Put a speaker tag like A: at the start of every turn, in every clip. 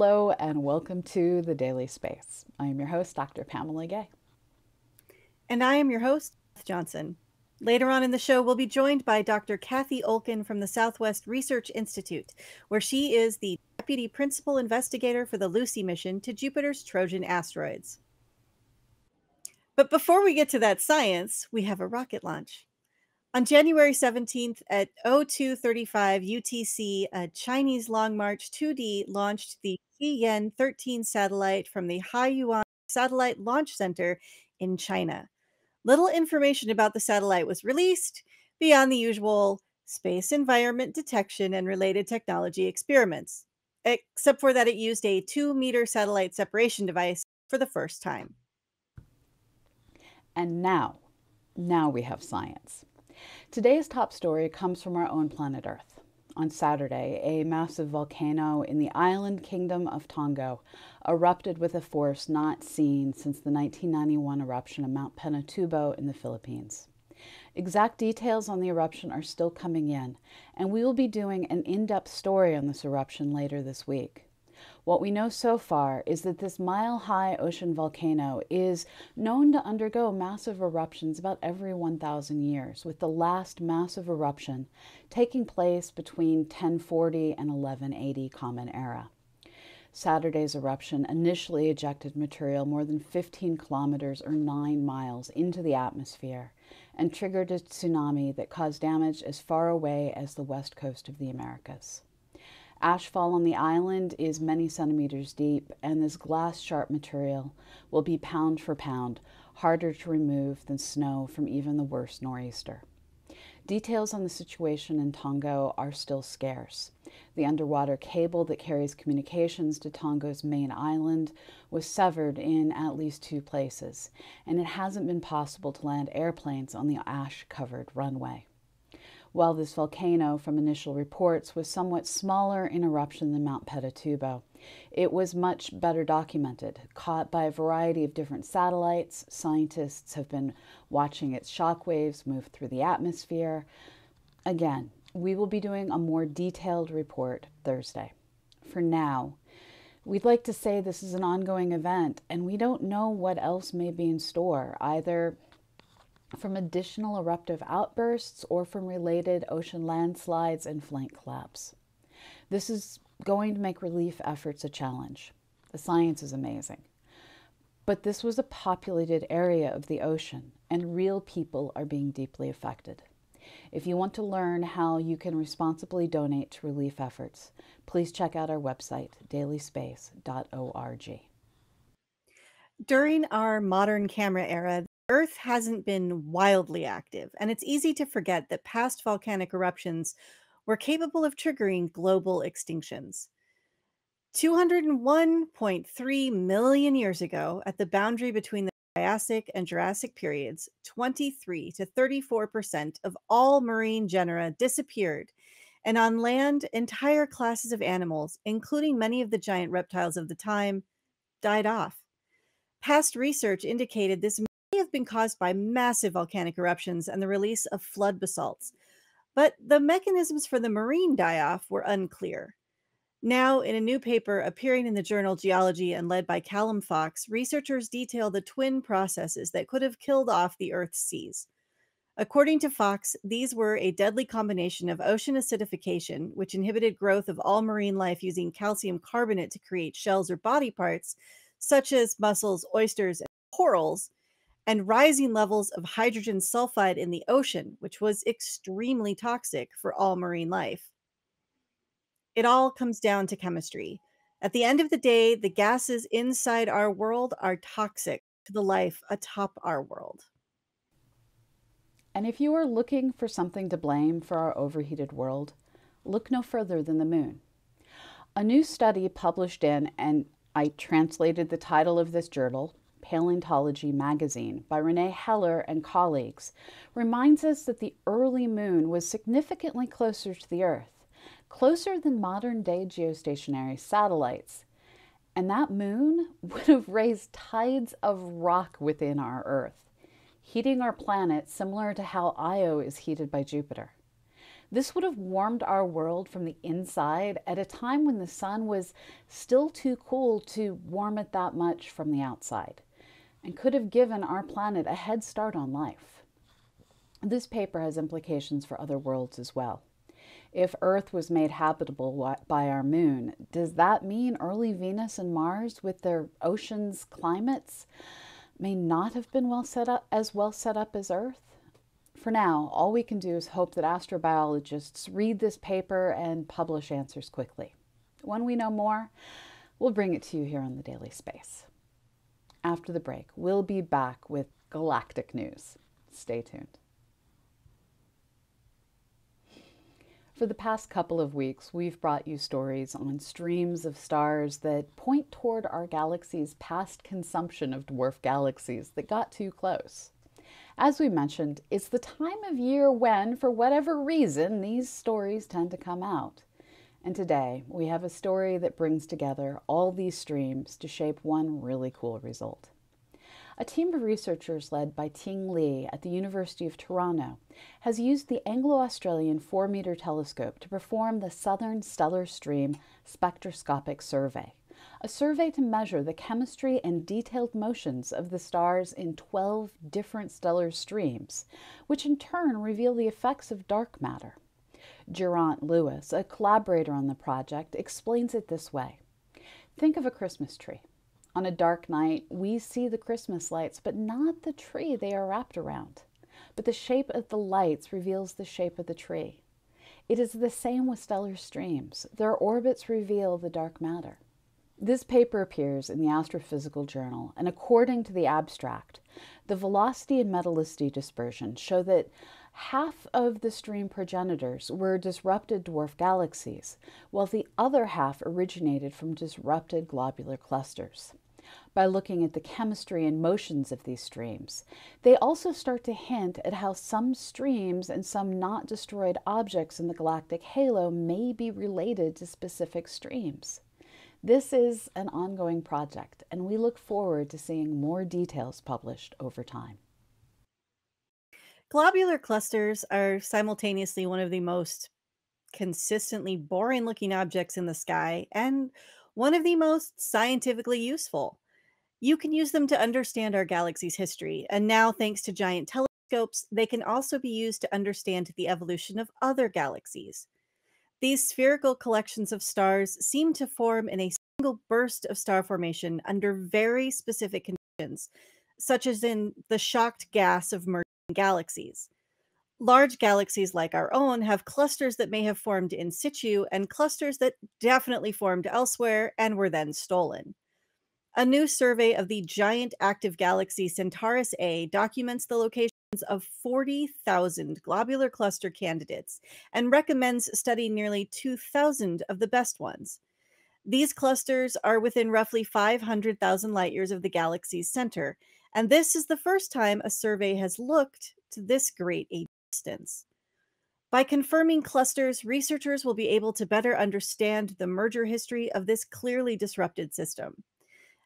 A: Hello and welcome to the Daily Space. I am your host, Dr. Pamela Gay.
B: And I am your host, Beth Johnson. Later on in the show, we'll be joined by Dr. Cathy Olkin from the Southwest Research Institute, where she is the Deputy Principal Investigator for the Lucy mission to Jupiter's Trojan asteroids. But before we get to that science, we have a rocket launch. On January 17th at 0235 UTC, a Chinese Long March 2D launched the Tian-13 satellite from the Haiyuan Satellite Launch Center in China. Little information about the satellite was released beyond the usual space environment detection and related technology experiments, except for that it used a 2-meter satellite separation device for the first time.
A: And now we have science. Today's top story comes from our own planet Earth. On Saturday, a massive volcano in the island kingdom of Tonga erupted with a force not seen since the 1991 eruption of Mount Pinatubo in the Philippines. Exact details on the eruption are still coming in, and we will be doing an in-depth story on this eruption later this week. What we know so far is that this mile-high ocean volcano is known to undergo massive eruptions about every 1,000 years, with the last massive eruption taking place between 1040 and 1180 Common Era. Saturday's eruption initially ejected material more than 15 kilometers or 9 miles into the atmosphere and triggered a tsunami that caused damage as far away as the west coast of the Americas. Ashfall on the island is many centimeters deep, and this glass-sharp material will be pound for pound harder to remove than snow from even the worst nor'easter. Details on the situation in Tonga are still scarce. The underwater cable that carries communications to Tonga's main island was severed in at least 2 places, and it hasn't been possible to land airplanes on the ash-covered runway. While this volcano, from initial reports, was somewhat smaller in eruption than Mount Pinatubo, it was much better documented. Caught by a variety of different satellites, scientists have been watching its shock waves move through the atmosphere. Again, we will be doing a more detailed report Thursday. For now, we'd like to say this is an ongoing event, and we don't know what else may be in store, either from additional eruptive outbursts or from related ocean landslides and flank collapse. This is going to make relief efforts a challenge. The science is amazing. But this was a populated area of the ocean, and real people are being deeply affected. If you want to learn how you can responsibly donate to relief efforts, please check out our website, dailyspace.org.
B: During our modern camera era, Earth hasn't been wildly active, and it's easy to forget that past volcanic eruptions were capable of triggering global extinctions. 201.3 million years ago, at the boundary between the Triassic and Jurassic periods, 23 to 34% of all marine genera disappeared, and on land, entire classes of animals, including many of the giant reptiles of the time, died off. Past research indicated this may have been caused by massive volcanic eruptions and the release of flood basalts, but the mechanisms for the marine die-off were unclear. Now, in a new paper appearing in the journal Geology and led by Callum Fox, researchers detail the twin processes that could have killed off the Earth's seas. According to Fox, these were a deadly combination of ocean acidification, which inhibited growth of all marine life using calcium carbonate to create shells or body parts, such as mussels, oysters, and corals, and rising levels of hydrogen sulfide in the ocean, which was extremely toxic for all marine life. It all comes down to chemistry. At the end of the day, the gases inside our world are toxic to the life atop our world.
A: And if you are looking for something to blame for our overheated world, look no further than the moon. A new study published in, and I translated the title of this journal, Paleontology Magazine, by Renee Heller and colleagues, reminds us that the early moon was significantly closer to the Earth, closer than modern-day geostationary satellites. And that moon would have raised tides of rock within our Earth, heating our planet similar to how Io is heated by Jupiter. This would have warmed our world from the inside at a time when the sun was still too cool to warm it that much from the outside, and could have given our planet a head start on life. This paper has implications for other worlds as well. If Earth was made habitable by our moon, does that mean early Venus and Mars, with their oceans, climates, may not have been well set up as Earth? For now, all we can do is hope that astrobiologists read this paper and publish answers quickly. When we know more, we'll bring it to you here on the Daily Space. After the break, we'll be back with galactic news. Stay tuned. For the past couple of weeks, we've brought you stories on streams of stars that point toward our galaxy's past consumption of dwarf galaxies that got too close. As we mentioned, it's the time of year when, for whatever reason, these stories tend to come out. And today, we have a story that brings together all these streams to shape one really cool result. A team of researchers led by Ting Li at the University of Toronto has used the Anglo-Australian 4-meter telescope to perform the Southern Stellar Stream Spectroscopic Survey, a survey to measure the chemistry and detailed motions of the stars in 12 different stellar streams, which in turn reveal the effects of dark matter. Geraint Lewis, a collaborator on the project, explains it this way. Think of a Christmas tree. On a dark night, we see the Christmas lights, but not the tree they are wrapped around. But the shape of the lights reveals the shape of the tree. It is the same with stellar streams. Their orbits reveal the dark matter. This paper appears in the Astrophysical Journal, and according to the abstract, the velocity and metallicity dispersion show that half of the stream progenitors were disrupted dwarf galaxies, while the other half originated from disrupted globular clusters. By looking at the chemistry and motions of these streams, they also start to hint at how some streams and some not destroyed objects in the galactic halo may be related to specific streams. This is an ongoing project, and we look forward to seeing more details published over time.
B: Globular clusters are simultaneously one of the most consistently boring looking objects in the sky and one of the most scientifically useful. You can use them to understand our galaxy's history, and now, thanks to giant telescopes, they can also be used to understand the evolution of other galaxies. These spherical collections of stars seem to form in a single burst of star formation under very specific conditions, such as in the shocked gas of merging galaxies. Large galaxies like our own have clusters that may have formed in situ and clusters that definitely formed elsewhere and were then stolen. A new survey of the giant active galaxy Centaurus A documents the locations of 40,000 globular cluster candidates and recommends studying nearly 2,000 of the best ones. These clusters are within roughly 500,000 light years of the galaxy's center, and this is the first time a survey has looked to this great a distance. By confirming clusters, researchers will be able to better understand the merger history of this clearly disrupted system.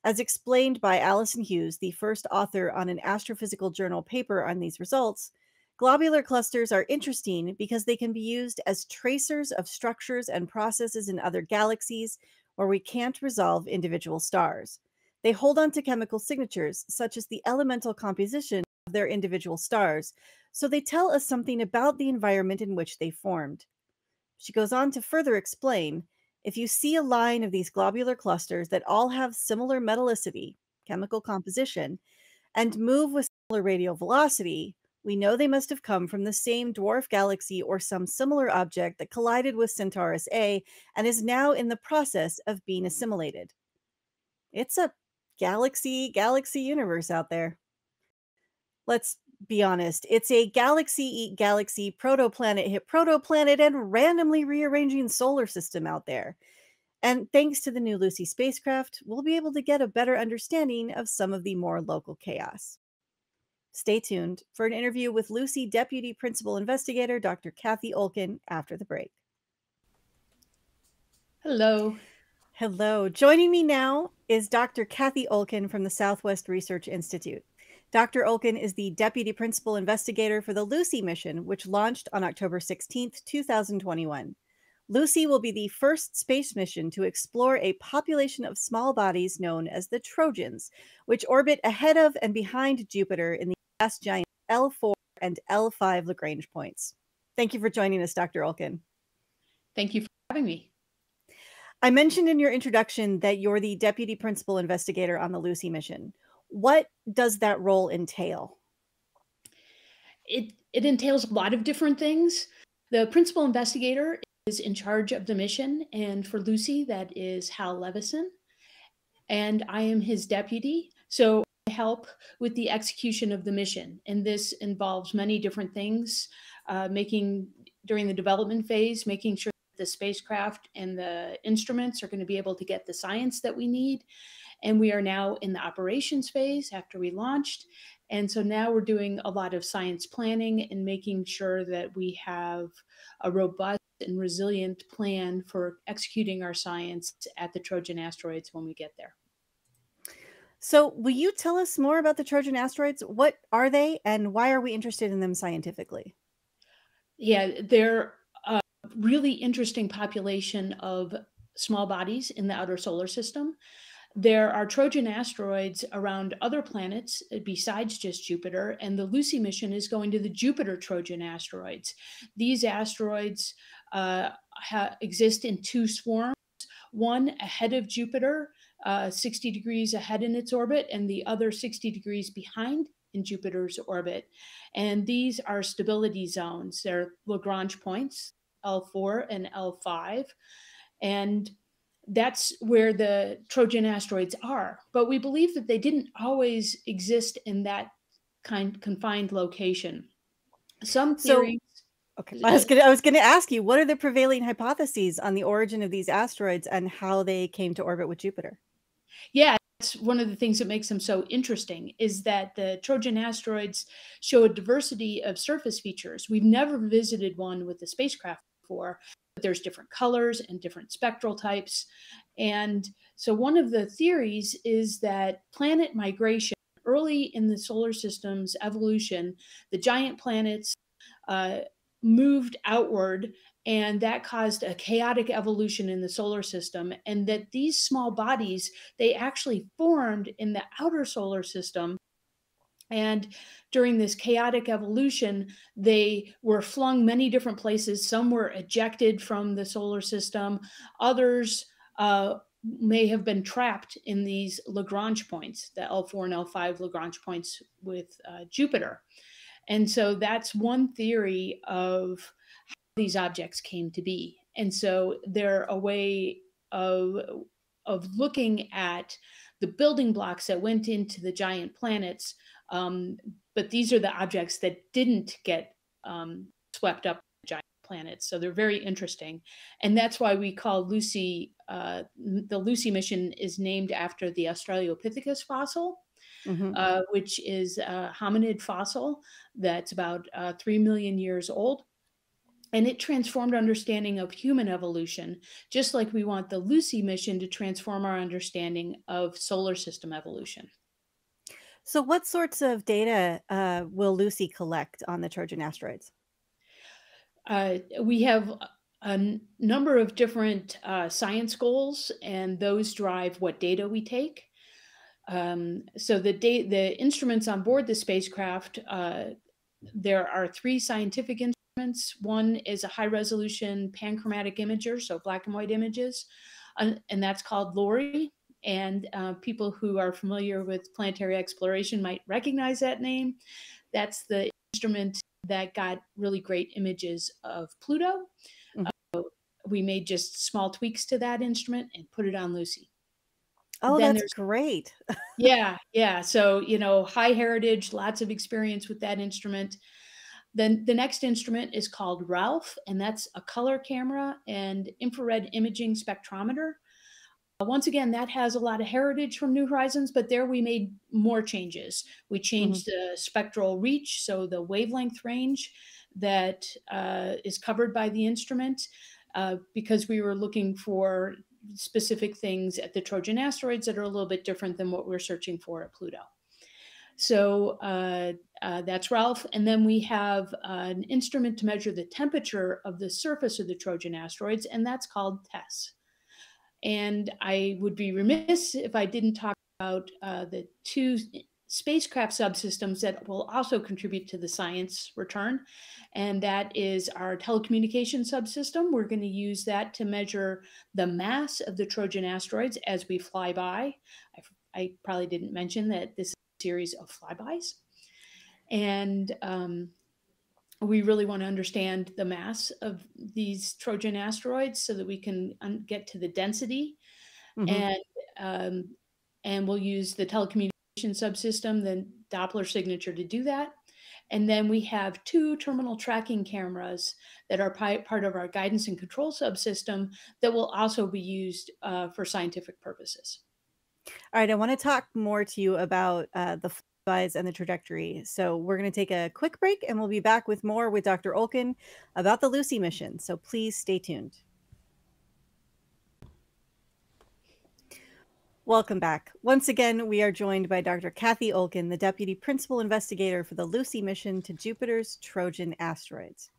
B: As explained by Alison Hughes, the first author on an Astrophysical Journal paper on these results, globular clusters are interesting because they can be used as tracers of structures and processes in other galaxies where we can't resolve individual stars. They hold on to chemical signatures, such as the elemental composition of their individual stars, so they tell us something about the environment in which they formed. She goes on to further explain, if you see a line of these globular clusters that all have similar metallicity, chemical composition, and move with similar radial velocity, we know they must have come from the same dwarf galaxy or some similar object that collided with Centaurus A and is now in the process of being assimilated. It's a galaxy universe out there. Let's be honest, it's a galaxy eat galaxy, protoplanet hit protoplanet, and randomly rearranging solar system out there. And thanks to the new Lucy spacecraft, we'll be able to get a better understanding of some of the more local chaos. Stay tuned for an interview with Lucy Deputy Principal Investigator Dr. Cathy Olkin after the break.
C: Hello.
B: Hello. Joining me now is Dr. Cathy Olkin from the Southwest Research Institute. Dr. Olkin is the Deputy Principal Investigator for the Lucy mission, which launched on October 16th, 2021. Lucy will be the first space mission to explore a population of small bodies known as the Trojans, which orbit ahead of and behind Jupiter in the gas giant L4 and L5 Lagrange points. Thank you for joining us, Dr. Olkin.
C: Thank you for having me.
B: I mentioned in your introduction that you're the Deputy Principal Investigator on the Lucy mission. What does that role entail?
C: It entails a lot of different things. The principal investigator is in charge of the mission, and for Lucy, that is Hal Levison, and I am his deputy. So I help with the execution of the mission, and this involves many different things, during the development phase, making sure the spacecraft and the instruments are going to be able to get the science that we need. And we are now in the operations phase after we launched. And so now we're doing a lot of science planning and making sure that we have a robust and resilient plan for executing our science at the Trojan asteroids when we get there.
B: So, will you tell us more about the Trojan asteroids? What are they, and why are we interested in them scientifically?
C: Yeah, they're a really interesting population of small bodies in the outer solar system. There are Trojan asteroids around other planets besides just Jupiter, and the Lucy mission is going to the Jupiter Trojan asteroids. These asteroids exist in two swarms, one ahead of Jupiter, 60 degrees ahead in its orbit, and the other 60 degrees behind in Jupiter's orbit. And these are stability zones. They're Lagrange points, L4 and L5. And that's where the Trojan asteroids are. But we believe that they didn't always exist in that confined location. Some theories.
B: Okay, I was gonna ask you, what are the prevailing hypotheses on the origin of these asteroids and how they came to orbit with Jupiter?
C: Yeah, that's one of the things that makes them so interesting, is that the Trojan asteroids show a diversity of surface features. We've never visited one with the spacecraft before, but there's different colors and different spectral types. And so one of the theories is that planet migration, early in the solar system's evolution, the giant planets moved outward, and that caused a chaotic evolution in the solar system, and that these small bodies, they actually formed in the outer solar system. And during this chaotic evolution, they were flung many different places. Some were ejected from the solar system. Others may have been trapped in these Lagrange points, the L4 and L5 Lagrange points with Jupiter. And so that's one theory of how these objects came to be. And so they're a way of looking at the building blocks that went into the giant planets. But these are the objects that didn't get swept up by giant planets. So they're very interesting. And that's why we call Lucy, the Lucy mission is named after the Australopithecus fossil. Which is a hominid fossil that's about 3 million years old. And it transformed understanding of human evolution, just like we want the Lucy mission to transform our understanding of solar system evolution.
B: So, what sorts of data will Lucy collect on the Trojan asteroids?
C: We have a number of different science goals, and those drive what data we take. So the instruments on board the spacecraft, there are three scientific instruments. One is a high-resolution panchromatic imager, so black and white images, and that's called LORRI. And people who are familiar with planetary exploration might recognize that name. That's the instrument that got really great images of Pluto. We made just small tweaks to that instrument and put it on Lucy.
B: Oh, that's great.
C: Yeah. So, high heritage, lots of experience with that instrument. Then the next instrument is called Ralph, and that's a color camera and infrared imaging spectrometer. Once again, that has a lot of heritage from New Horizons, but there we made more changes. We changed the spectral reach, so the wavelength range that is covered by the instrument, because we were looking for specific things at the Trojan asteroids that are a little bit different than what we're searching for at Pluto. So that's Ralph. And then we have an instrument to measure the temperature of the surface of the Trojan asteroids, and that's called TESS. And I would be remiss if I didn't talk about the two spacecraft subsystems that will also contribute to the science return. And that is our telecommunication subsystem. We're going to use that to measure the mass of the Trojan asteroids as we fly by. I probably didn't mention that this is a series of flybys. And we really want to understand the mass of these Trojan asteroids so that we can get to the density. And we'll use the telecommunication subsystem, the Doppler signature, to do that. And then we have two terminal tracking cameras that are part of our guidance and control subsystem that will also be used for scientific purposes.
B: All right, I want to talk more to you about the flybys and the trajectory. So we're going to take a quick break and we'll be back with more with Dr. Olkin about the Lucy mission. So please stay tuned. Welcome back. Once again, we are joined by Dr. Cathy Olkin, the Deputy Principal Investigator for the Lucy mission to Jupiter's Trojan asteroids.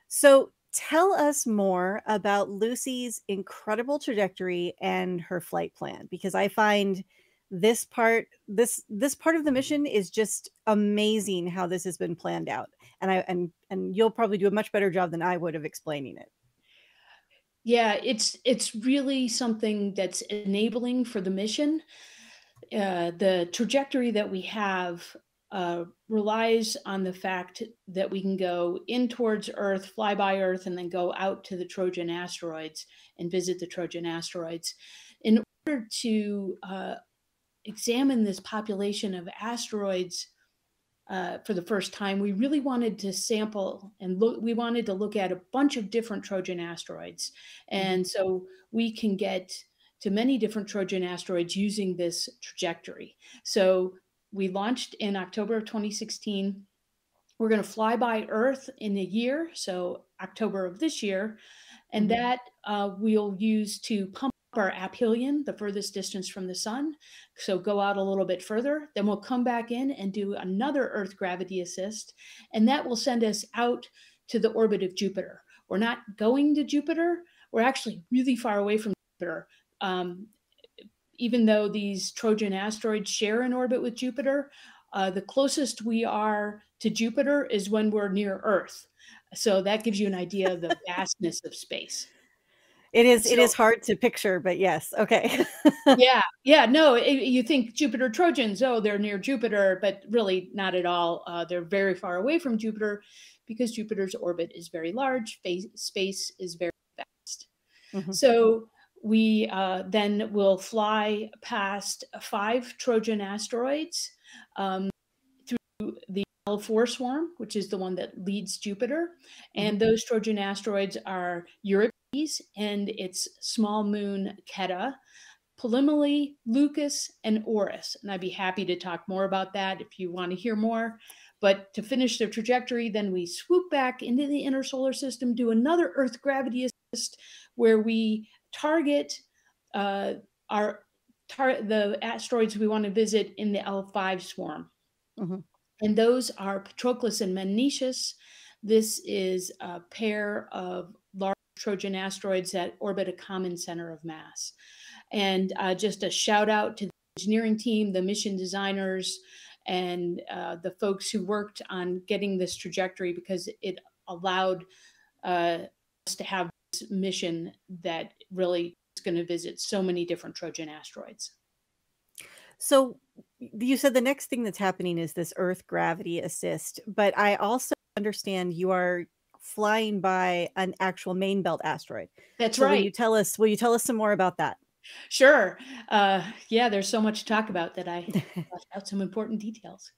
B: So tell us more about Lucy's incredible trajectory and her flight plan, because I find this part of the mission is just amazing how this has been planned out. And you'll probably do a much better job than I would of explaining it.
C: Yeah, it's really something that's enabling for the mission. The trajectory that we have relies on the fact that we can go in towards Earth, fly by Earth, and then go out to the Trojan asteroids and visit the Trojan asteroids. In order to examine this population of asteroids for the first time, we really wanted to sample and we wanted to look at a bunch of different Trojan asteroids. And so we can get to many different Trojan asteroids using this trajectory. So we launched in October of 2016. We're going to fly by Earth in a year, so October of this year. And that we'll use to pump our aphelion, the furthest distance from the sun. So go out a little bit further. Then we'll come back in and do another Earth gravity assist. And that will send us out to the orbit of Jupiter. We're not going to Jupiter. We're actually really far away from Jupiter. Even though these Trojan asteroids share an orbit with Jupiter, the closest we are to Jupiter is when we're near Earth. So that gives you an idea of the vastness of space.
B: It is hard to picture, but yes. Okay.
C: Yeah. No, you think Jupiter Trojans, oh, they're near Jupiter, but really not at all. They're very far away from Jupiter because Jupiter's orbit is very large. Space is very vast. So we then will fly past 5 Trojan asteroids through the L4 swarm, which is the one that leads Jupiter. And those Trojan asteroids are Eurycles and its small moon Keta, Polymele, Lucas, and Oris. And I'd be happy to talk more about that if you want to hear more. But to finish the trajectory, then we swoop back into the inner solar system, do another Earth gravity assist where we target the asteroids we want to visit in the L5 swarm. And those are Patroclus and Menecius. This is a pair of large Trojan asteroids that orbit a common center of mass. And just a shout out to the engineering team, the mission designers, and the folks who worked on getting this trajectory, because it allowed us to have this mission that really is going to visit so many different Trojan asteroids.
B: So you said the next thing that's happening is this Earth gravity assist, but I also understand you are flying by an actual main belt asteroid.
C: That's right.
B: Will you tell us some more about that?
C: Sure. Yeah, there's so much to talk about that I left out some important details.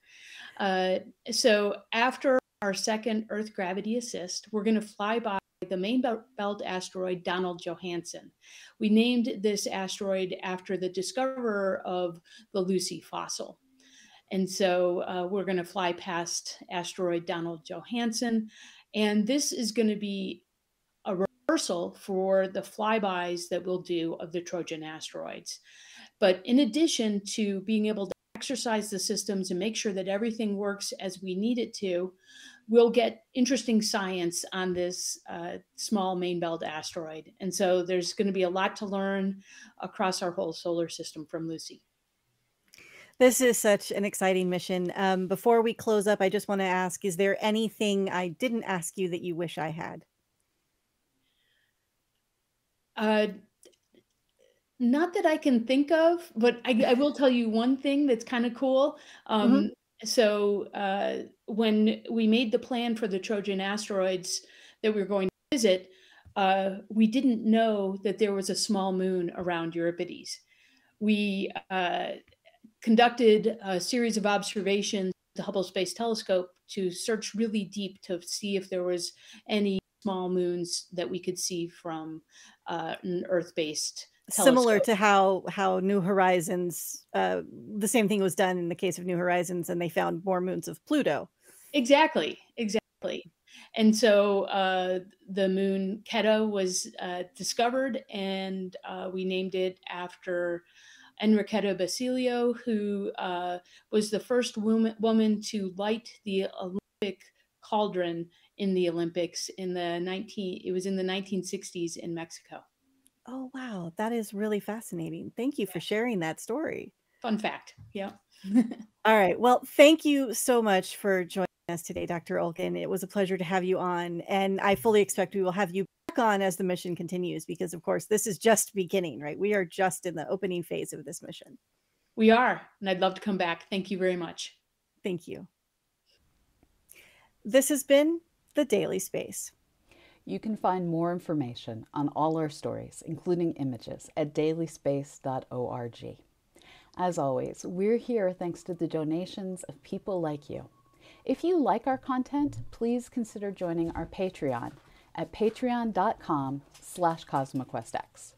C: So after our second Earth gravity assist, we're going to fly by the main belt asteroid Donald Johanson. We named this asteroid after the discoverer of the Lucy fossil. And so we're going to fly past asteroid Donald Johanson. And this is going to be a rehearsal for the flybys that we'll do of the Trojan asteroids. But in addition to being able to exercise the systems and make sure that everything works as we need it to, we'll get interesting science on this small main belt asteroid. And so there's going to be a lot to learn across our whole solar system from Lucy.
B: This is such an exciting mission. Before we close up, I just want to ask, is there anything I didn't ask you that you wish I had?
C: Not that I can think of, but I will tell you one thing that's kind of cool.
B: Mhm.
C: When we made the plan for the Trojan asteroids that we were going to visit, we didn't know that there was a small moon around Euripides. We conducted a series of observations with the Hubble Space Telescope to search really deep to see if there was any small moons that we could see from an Earth-based
B: Similar
C: telescope.
B: to how New Horizons, the same thing was done in the case of New Horizons, and they found more moons of Pluto.
C: Exactly, exactly. And so the moon Keto was discovered, and we named it after Enriqueta Basilio, who was the first woman to light the Olympic cauldron in the Olympics in the 1960s in Mexico.
B: Oh, wow. That is really fascinating. Thank you for sharing that story.
C: Fun fact. Yeah.
B: All right. Well, thank you so much for joining us today, Dr. Olkin. It was a pleasure to have you on, and I fully expect we will have you back on as the mission continues because, of course, this is just beginning, right? We are just in the opening phase of this mission.
C: We are, and I'd love to come back. Thank you very much.
B: Thank you. This has been The Daily Space.
A: You can find more information on all our stories, including images, at dailyspace.org. As always, we're here thanks to the donations of people like you. If you like our content, please consider joining our Patreon at patreon.com/CosmoQuestX.